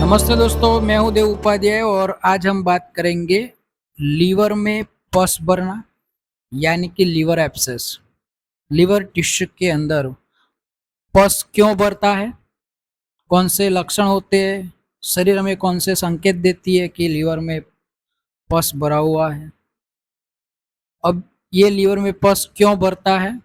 नमस्ते दोस्तों, मैं हूं देव उपाध्याय और आज हम बात करेंगे लीवर में पस भरना यानी कि लीवर एब्सेस। लीवर टिश्यू के अंदर पस क्यों भरता है, कौन से लक्षण होते हैं, शरीर हमें कौन से संकेत देती है कि लीवर में पस भरा हुआ है। अब ये लीवर में पस क्यों भरता है,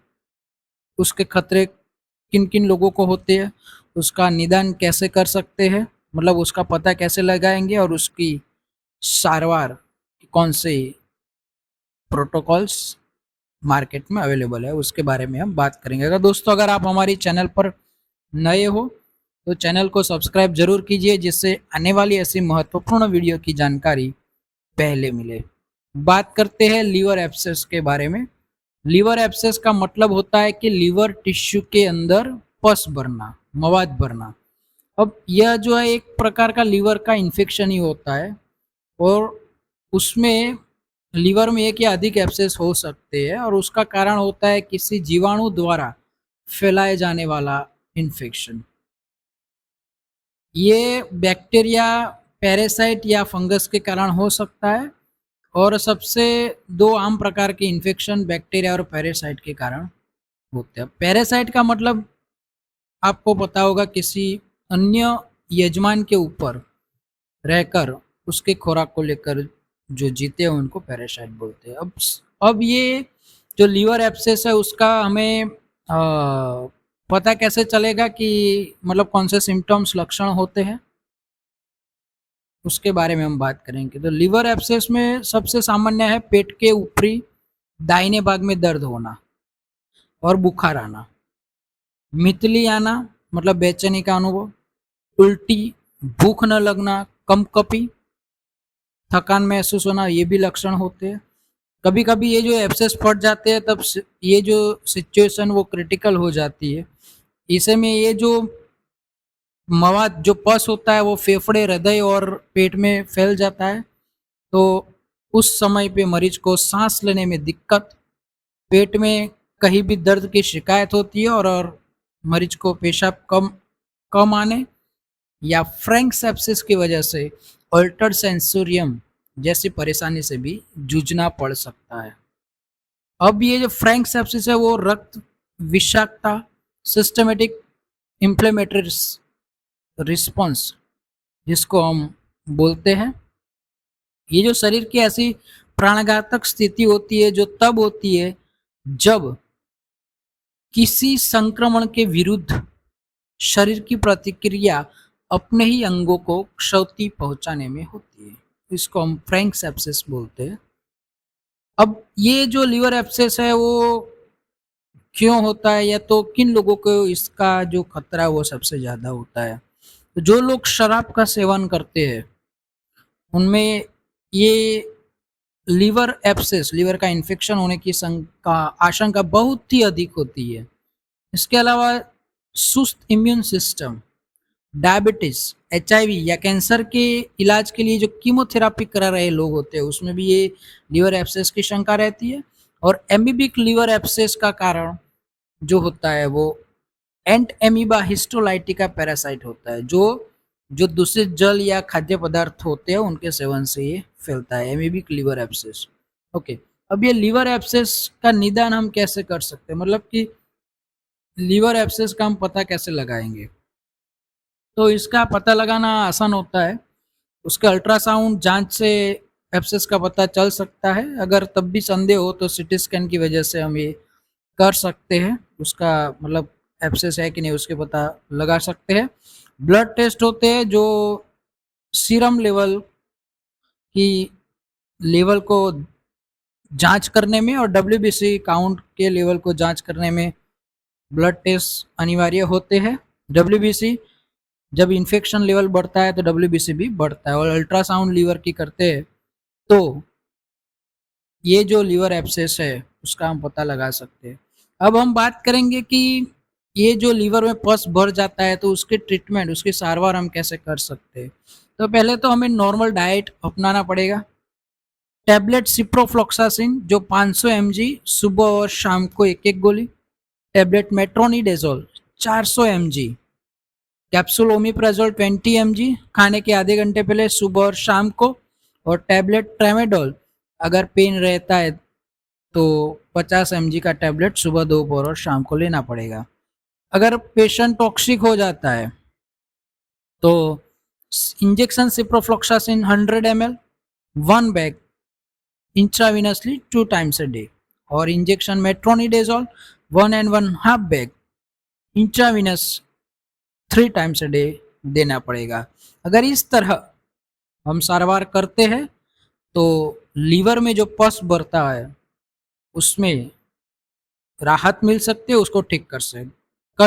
उसके खतरे किन किन लोगों को होते हैं, उसका निदान कैसे कर सकते हैं, मतलब उसका पता कैसे लगाएंगे और उसकी सारवार कौन से प्रोटोकॉल्स मार्केट में अवेलेबल है, उसके बारे में हम बात करेंगे। अगर दोस्तों अगर आप हमारी चैनल पर नए हो तो चैनल को सब्सक्राइब जरूर कीजिए, जिससे आने वाली ऐसी महत्वपूर्ण वीडियो की जानकारी पहले मिले। बात करते हैं लीवर एब्सेस के बारे में। लीवर एब्सेस का मतलब होता है कि लीवर टिश्यू के अंदर पस भरना, मवाद भरना। अब यह जो है एक प्रकार का लीवर का इन्फेक्शन ही होता है और उसमें लीवर में एक या अधिक एब्सेस हो सकते हैं और उसका कारण होता है किसी जीवाणु द्वारा फैलाए जाने वाला इन्फेक्शन। ये बैक्टीरिया, पैरासाइट या फंगस के कारण हो सकता है और सबसे दो आम प्रकार के इन्फेक्शन बैक्टीरिया और पैरासाइट के कारण होते हैं। पैरासाइट का मतलब आपको पता होगा, किसी अन्य यजमान के ऊपर रहकर उसके खुराक को लेकर जो जीते हैं उनको पैरासाइट बोलते हैं। अब ये जो लीवर एब्सेस है उसका हमें पता कैसे चलेगा कि मतलब कौन से सिम्टम्स, लक्षण होते हैं, उसके बारे में हम बात करेंगे। तो लीवर एब्सेस में सबसे सामान्य है पेट के ऊपरी दाहिने भाग में दर्द होना और बुखार आना, मितली आना मतलब बेचैनी का अनुभव, उल्टी, भूख न लगना, कंपकपी, थकान महसूस होना, ये भी लक्षण होते हैं। कभी कभी ये जो एब्सेस फट जाते हैं तब ये जो सिचुएशन वो क्रिटिकल हो जाती है। इसे में ये जो मवाद, जो पस होता है वो फेफड़े, हृदय और पेट में फैल जाता है। तो उस समय पे मरीज को सांस लेने में दिक्कत, पेट में कहीं भी दर्द की शिकायत होती है और मरीज को पेशाब कम कम आने या फ्रैंक सेप्सिस की वजह से अल्टर्ड सेंसोरियम जैसी परेशानी से भी जूझना पड़ सकता है। अब ये जो फ्रैंक सेप्सिस है वो रक्त विषाक्तता, सिस्टमेटिक इंफ्लेमेटरी रिस्पॉन्स जिसको हम बोलते हैं, ये जो शरीर की ऐसी प्राणघातक स्थिति होती है जो तब होती है जब किसी संक्रमण के विरुद्ध शरीर की प्रतिक्रिया अपने ही अंगों को क्षति पहुंचाने में होती है। इसको हम फ्रैंक सेप्सिस बोलते हैं। अब ये जो लीवर एब्सेस है वो क्यों होता है, या तो किन लोगों को इसका जो खतरा है वो सबसे ज्यादा होता है। तो जो लोग शराब का सेवन करते हैं उनमें ये लीवर एब्सेस, लीवर का इन्फेक्शन होने की आशंका बहुत ही अधिक होती है। इसके अलावा सुस्त इम्यून सिस्टम, डायबिटीज, एचआईवी या कैंसर के इलाज के लिए जो कीमोथेरापी करा रहे लोग होते हैं उसमें भी ये लीवर एब्सेस की शंका रहती है। और एमीबिक लीवर एब्सेस का कारण जो होता है वो एंट एमीबा हिस्टोलाइटिका पैरासाइट होता है, जो जो दूषित जल या खाद्य पदार्थ होते हैं उनके सेवन से ये फैलता है, एमीबिक लीवर एब्सेस। ओके, अब ये लीवर एब्सेस का निदान हम कैसे कर सकते हैं, मतलब कि लीवर एब्सेस का हम पता कैसे लगाएंगे। तो इसका पता लगाना आसान होता है, उसके अल्ट्रासाउंड जांच से एब्सेस का पता चल सकता है। अगर तब भी संदेह हो तो सीटी स्कैन की वजह से हम ये कर सकते हैं, उसका मतलब एब्सेस है कि नहीं उसके पता लगा सकते हैं। ब्लड टेस्ट होते हैं जो सीरम की लेवल को जांच करने में और डब्ल्यूबीसी काउंट के लेवल को जांच करने में ब्लड टेस्ट अनिवार्य होते हैं। डब्ल्यूबीसी जब इन्फेक्शन लेवल बढ़ता है तो डब्ल्यूबीसी भी बढ़ता है। और अल्ट्रासाउंड लीवर की करते हैं तो ये जो लीवर एब्सेस है उसका हम पता लगा सकते हैं। अब हम बात करेंगे कि ये जो लीवर में पस भर जाता है तो उसके ट्रीटमेंट, उसकी सारवार हम कैसे कर सकते हैं। तो पहले तो हमें नॉर्मल डाइट अपनाना पड़ेगा। टैबलेट सिप्रोफ्लॉक्सासिन जो 500 mg सुबह और शाम को एक एक गोली। Tablet metronidazole 400 mg capsule omeprazole 20 mg खाने के आधे घंटे पहले सुबह और शाम को, और टैबलेट ट्रेमेडोल अगर पेन रहता है तो 50 mg का टैबलेट सुबह, दोपहर और शाम को लेना पड़ेगा। अगर पेशेंट टॉक्सिक हो जाता है तो injection ciprofloxacin 100 ml 1 bag intravenously 2 times a day, और injection metronidazole 1.5 bag intravenous 3 times a day देना पड़ेगा। अगर इस तरह हम सारवार करते हैं तो लीवर में जो पस बढ़ता है उसमें राहत मिल सकती है, उसको ठीक कर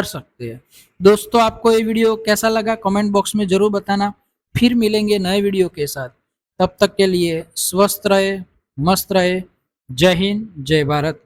सकते हैं। दोस्तों, आपको ये वीडियो कैसा लगा कमेंट बॉक्स में जरूर बताना। फिर मिलेंगे नए वीडियो के साथ, तब तक के लिए स्वस्थ रहे, मस्त रहे। जय हिंद, जय भारत।